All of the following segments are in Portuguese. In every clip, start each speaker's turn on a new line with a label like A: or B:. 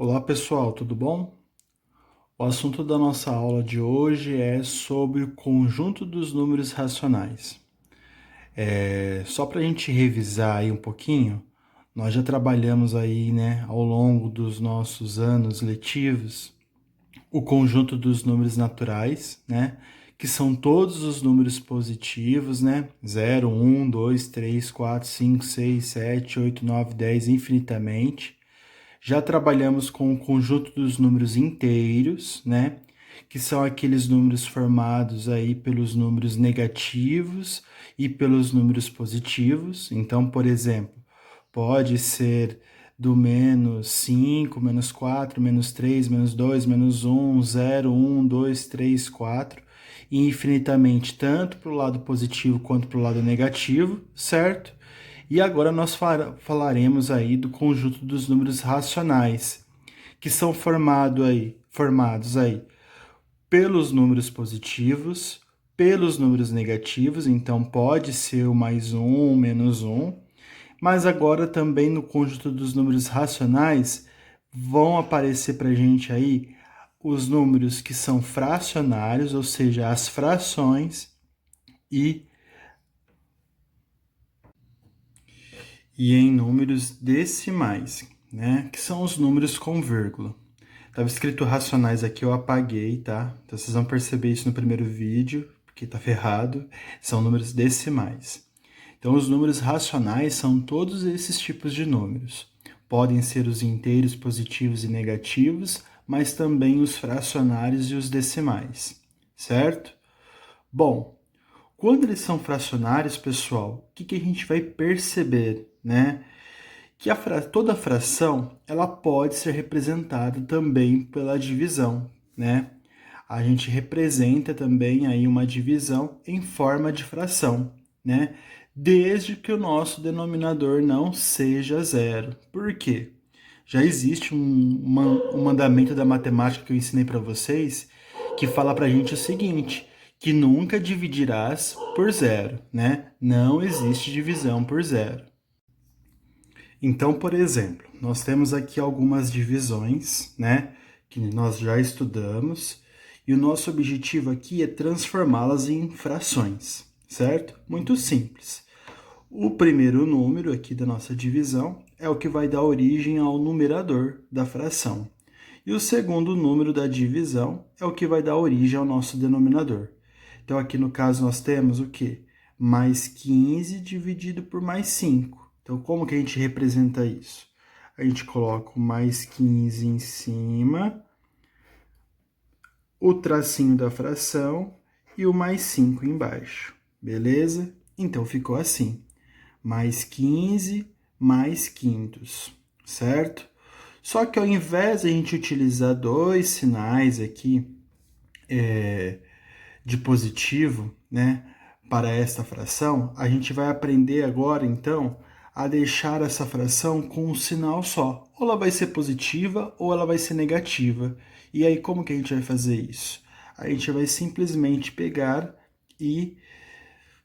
A: Olá pessoal, tudo bom? O assunto da nossa aula de hoje é sobre o conjunto dos números racionais. Só para a gente revisar aí um pouquinho, nós já trabalhamos aí, né, ao longo dos nossos anos letivos, o conjunto dos números naturais, né, que são todos os números positivos, né, 0, 1, 2, 3, 4, 5, 6, 7, 8, 9, 10, infinitamente. Já trabalhamos com o conjunto dos números inteiros, né? Que são aqueles números formados aí pelos números negativos e pelos números positivos. Então, por exemplo, pode ser do menos 5, menos 4, menos 3, menos 2, menos 1, 0, 1, 2, 3, 4, e infinitamente tanto para o lado positivo quanto para o lado negativo, certo? E agora nós falaremos aí do conjunto dos números racionais, que são formados aí pelos números positivos, pelos números negativos, então pode ser o mais um, o menos um, mas agora também no conjunto dos números racionais vão aparecer para a gente aí os números que são fracionários, ou seja, as frações, e em números decimais, né? Que são os números com vírgula. Tava escrito racionais aqui, eu apaguei, tá? Então vocês vão perceber isso no primeiro vídeo, porque tá ferrado. São números decimais. Então os números racionais são todos esses tipos de números. Podem ser os inteiros positivos e negativos, mas também os fracionários e os decimais, certo? Bom, quando eles são fracionários, pessoal, o que a gente vai perceber, né? Que toda fração ela pode ser representada também pela divisão, né? A gente representa também aí uma divisão em forma de fração, né? Desde que o nosso denominador não seja zero. Por quê? Já existe um mandamento da matemática que eu ensinei para vocês que fala para a gente o seguinte, que nunca dividirás por zero, né? Não existe divisão por zero. Então, por exemplo, nós temos aqui algumas divisões, né, que nós já estudamos, e o nosso objetivo aqui é transformá-las em frações, certo? Muito simples. O primeiro número aqui da nossa divisão é o que vai dar origem ao numerador da fração. E o segundo número da divisão é o que vai dar origem ao nosso denominador. Então, aqui no caso, nós temos o quê? Mais 15 dividido por mais 5. Então, como que a gente representa isso? A gente coloca o mais 15 em cima, o tracinho da fração e o mais 5 embaixo, beleza? Então, ficou assim, mais 15 mais quintos, certo? Só que ao invés de a gente utilizar dois sinais aqui de positivo, né, para esta fração, a gente vai aprender agora, então, a deixar essa fração com um sinal só. Ou ela vai ser positiva ou ela vai ser negativa. E aí, como que a gente vai fazer isso? A gente vai simplesmente pegar e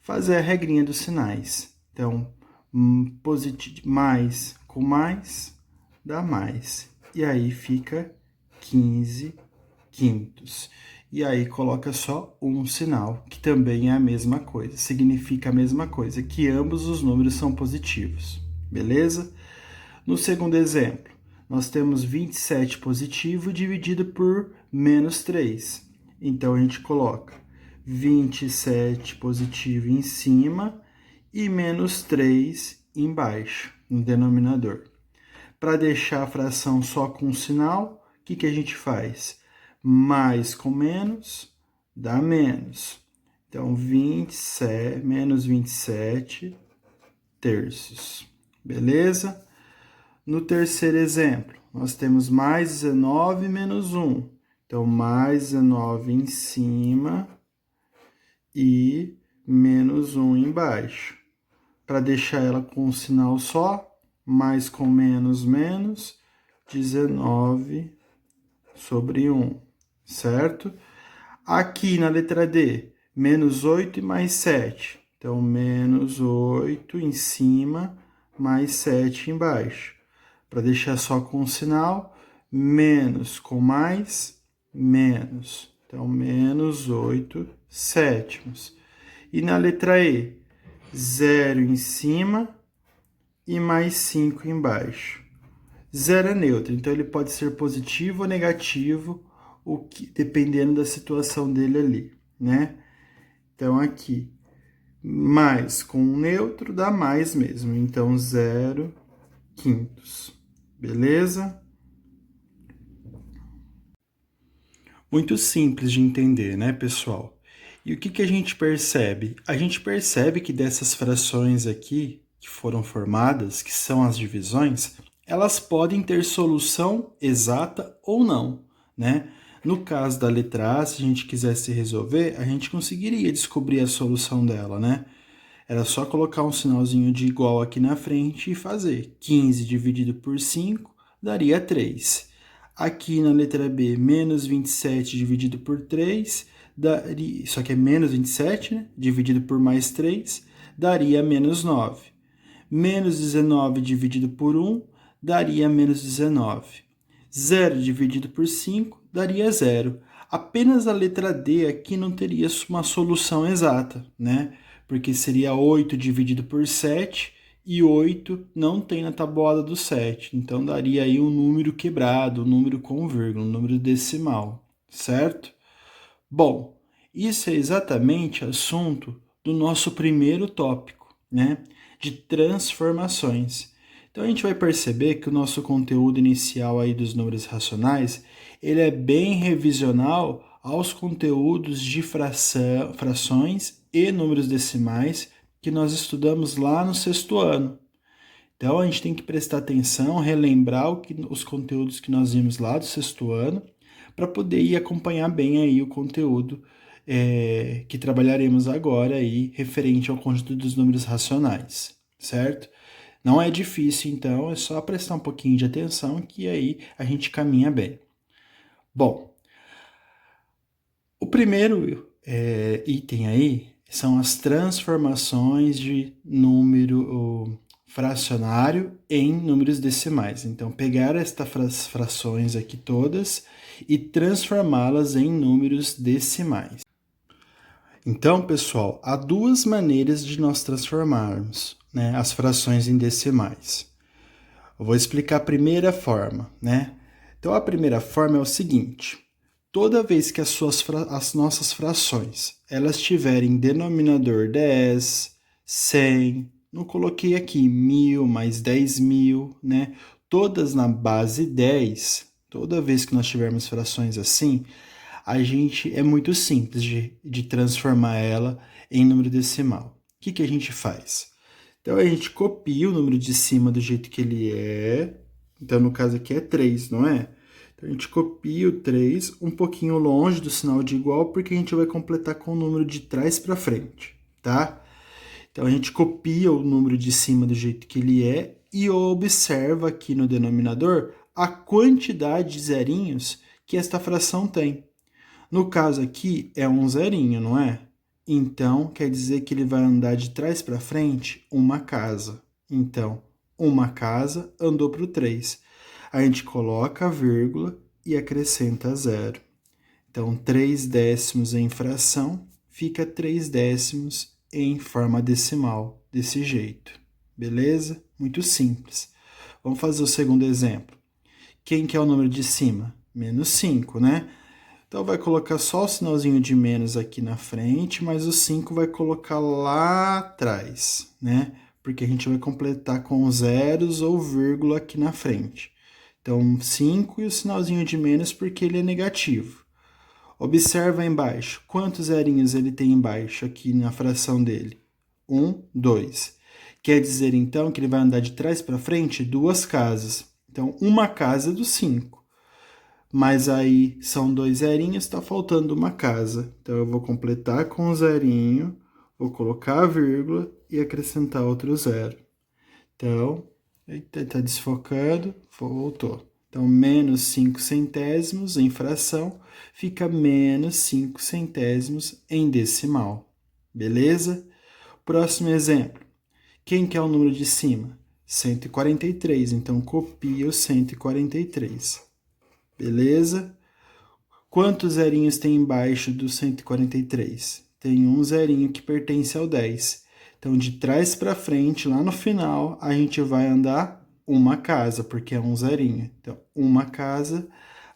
A: fazer a regrinha dos sinais. Então, mais com mais dá mais. E aí fica 15 quintos. E aí coloca só um sinal, que também é a mesma coisa, significa a mesma coisa, que ambos os números são positivos, beleza? No segundo exemplo, nós temos 27 positivo dividido por menos 3. Então, a gente coloca 27 positivo em cima e menos 3 embaixo, no denominador. Para deixar a fração só com um sinal, o que a gente faz? Mais com menos dá menos. Então, 27, menos 27 terços. Beleza? No terceiro exemplo, nós temos mais 19 menos 1. Então, mais 19 em cima e menos 1 embaixo. Para deixar ela com um sinal só, mais com menos, menos, 19 sobre 1, certo? Aqui na letra D, menos 8 e mais 7. Então, menos 8 em cima, mais 7 embaixo. Para deixar só com o sinal, menos com mais, menos. Então, menos 8 sétimos. E na letra E, 0 em cima e mais 5 embaixo. 0 é neutro, então ele pode ser positivo ou negativo, dependendo da situação dele ali, né? Então, aqui, mais com neutro dá mais mesmo. Então, 0 quintos. Beleza? Muito simples de entender, né, pessoal? E o que a gente percebe? A gente percebe que dessas frações aqui, que foram formadas, que são as divisões, elas podem ter solução exata ou não, né? No caso da letra A, se a gente quisesse resolver, a gente conseguiria descobrir a solução dela, né? Era só colocar um sinalzinho de igual aqui na frente e fazer. 15 dividido por 5 daria 3. Aqui na letra B, menos 27 dividido por 3, daria, só que é menos 27, né? Dividido por mais 3, daria menos 9. Menos 19 dividido por 1, daria menos 19. 0 dividido por 5, daria 0. Apenas a letra D aqui não teria uma solução exata, né? Porque seria 8 dividido por 7, e 8 não tem na tabuada do 7. Então, daria aí um número quebrado, um número com vírgula, um número decimal, certo? Bom, isso é exatamente assunto do nosso primeiro tópico, né? De transformações. Então, a gente vai perceber que o nosso conteúdo inicial aí dos números racionais, ele é bem revisional aos conteúdos de frações e números decimais que nós estudamos lá no sexto ano. Então, a gente tem que prestar atenção, relembrar os conteúdos que nós vimos lá do sexto ano, para poder ir acompanhar bem aí o conteúdo que trabalharemos agora aí, referente ao conjunto dos números racionais, certo? Não é difícil, então, é só prestar um pouquinho de atenção que aí a gente caminha bem. Bom, o primeiro item aí são as transformações de número fracionário em números decimais. Então, pegar estas frações aqui todas e transformá-las em números decimais. Então, pessoal, há duas maneiras de nós transformarmos, né, as frações em decimais. Eu vou explicar a primeira forma, né? Então, a primeira forma é o seguinte: toda vez que as nossas frações elas tiverem denominador 10, 100, não coloquei aqui 1000 mais 10.000, né? Todas na base 10, toda vez que nós tivermos frações assim, a gente é muito simples de transformar ela em número decimal. O que a gente faz? Então, a gente copia o número de cima do jeito que ele é. Então, no caso aqui é 3, não é? Então, a gente copia o 3 um pouquinho longe do sinal de igual, porque a gente vai completar com o número de trás para frente, tá? Então, a gente copia o número de cima do jeito que ele é e observa aqui no denominador a quantidade de zerinhos que esta fração tem. No caso aqui, é um zerinho, não é? Então, quer dizer que ele vai andar de trás para frente uma casa. Então, uma casa andou para o 3. A gente coloca a vírgula e acrescenta 0. Então, 3 décimos em fração fica 3 décimos em forma decimal, desse jeito. Beleza? Muito simples. Vamos fazer o segundo exemplo. Quem que é o número de cima? Menos 5, né? Então, vai colocar só o sinalzinho de menos aqui na frente, mas o 5 vai colocar lá atrás, né? Porque a gente vai completar com zeros ou vírgula aqui na frente. Então, 5 e o sinalzinho de menos porque ele é negativo. Observa embaixo, quantos zerinhos ele tem embaixo aqui na fração dele? 1, 2. Quer dizer, então, que ele vai andar de trás para frente 2 casas. Então, uma casa do 5. Mas aí são 2 zerinhos, está faltando uma casa. Então, eu vou completar com o zerinho, vou colocar a vírgula e acrescentar outro zero. Então, está desfocando, voltou. Então, menos 5 centésimos em fração fica menos 5 centésimos em decimal. Beleza? Próximo exemplo. Quem que é o número de cima? 143. Então, copia o 143. beleza? Quantos zerinhos tem embaixo do 143? Tem um zerinho que pertence ao 10. Então, de trás para frente, lá no final, a gente vai andar uma casa, porque é um zerinho. Então, uma casa,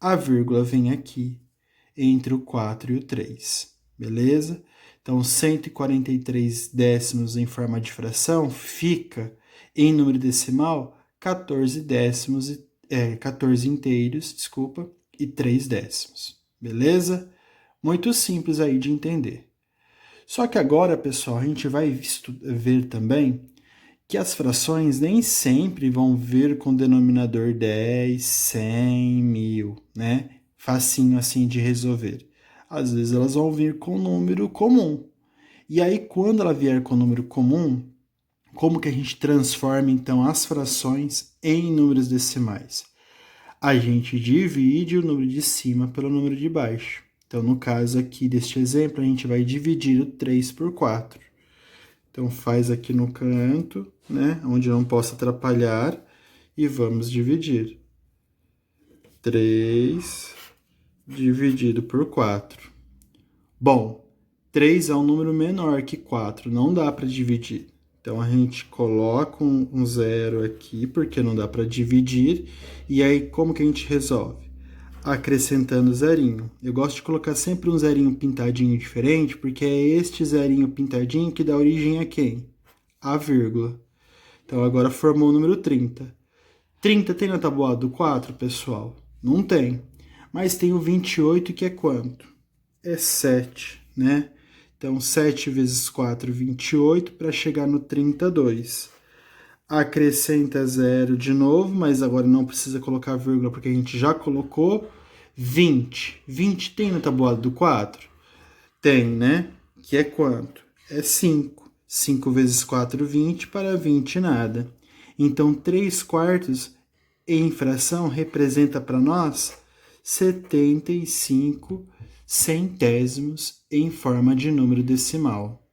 A: a vírgula vem aqui, entre o 4 e o 3, beleza? Então, 143 décimos em forma de fração fica, em número decimal, 14 décimos, 14 inteiros, desculpa, e 3 décimos, beleza? Muito simples aí de entender. Só que agora, pessoal, a gente vai ver também que as frações nem sempre vão vir com denominador 10, 100, 1000, né? Facinho assim de resolver. Às vezes elas vão vir com número comum. E aí, quando ela vier com número comum, como que a gente transforma, então, as frações em números decimais? A gente divide o número de cima pelo número de baixo. Então, no caso aqui deste exemplo, a gente vai dividir o 3 por 4. Então, faz aqui no canto, né, onde não possa atrapalhar, e vamos dividir. 3 dividido por 4. Bom, 3 é um número menor que 4, não dá para dividir. Então, a gente coloca um zero aqui, porque não dá para dividir. E aí, como que a gente resolve? Acrescentando zerinho. Eu gosto de colocar sempre um zerinho pintadinho diferente, porque é este zerinho pintadinho que dá origem a quem? A vírgula. Então, agora formou o número 30. 30 tem na tabuada do 4, pessoal? Não tem. Mas tem o 28, que é quanto? É 7, né? Então, 7 vezes 4, 28, para chegar no 32. Acrescenta zero de novo, mas agora não precisa colocar vírgula, porque a gente já colocou. 20. 20 tem na tabuada do 4? Tem, né? Que é quanto? É 5. 5 vezes 4, 20, para 20 nada. Então, 3 quartos em fração representa para nós 75 centésimos em forma de número decimal.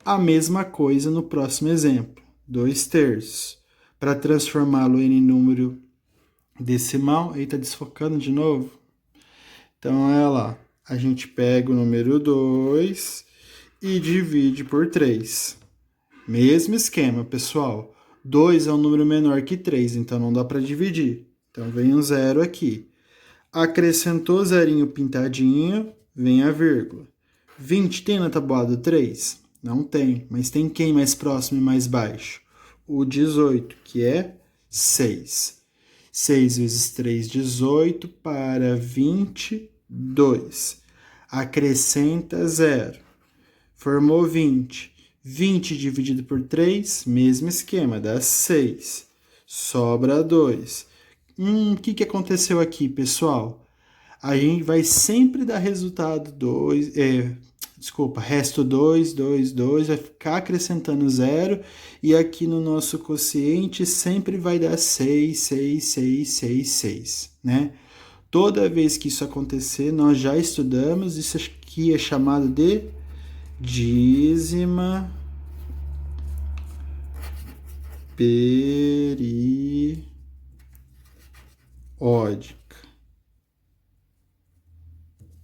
A: A mesma coisa no próximo exemplo, 2 terços. Para transformá-lo em número decimal, aí está desfocando de novo. Então, olha lá, a gente pega o número 2 e divide por 3. Mesmo esquema, pessoal. 2 é um número menor que 3, então não dá para dividir. Então, vem um zero aqui. Acrescentou zerinho pintadinho, vem a vírgula. 20 tem na tabuada 3? Não tem, mas tem quem mais próximo e mais baixo? O 18, que é 6. 6 vezes 3, 18, para 22. Acrescenta zero. Formou 20. 20 dividido por 3, mesmo esquema, dá 6. Sobra 2. O que aconteceu aqui, pessoal? A gente vai sempre dar resultado 2, resto 2, 2, 2, vai ficar acrescentando zero, e aqui no nosso quociente sempre vai dar 6, 6, 6, 6, 6, né? Toda vez que isso acontecer, nós já estudamos, isso aqui é chamado de dízima periódica,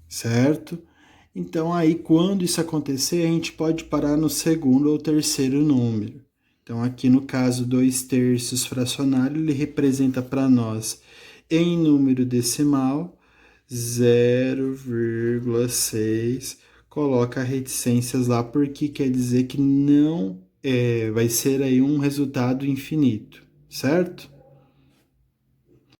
A: certo? Então, aí, quando isso acontecer, a gente pode parar no segundo ou terceiro número. Então, aqui no caso, 2 terços fracionário, ele representa para nós, em número decimal, 0,6. Coloca reticências lá, porque quer dizer que não vai ser aí um resultado infinito, certo?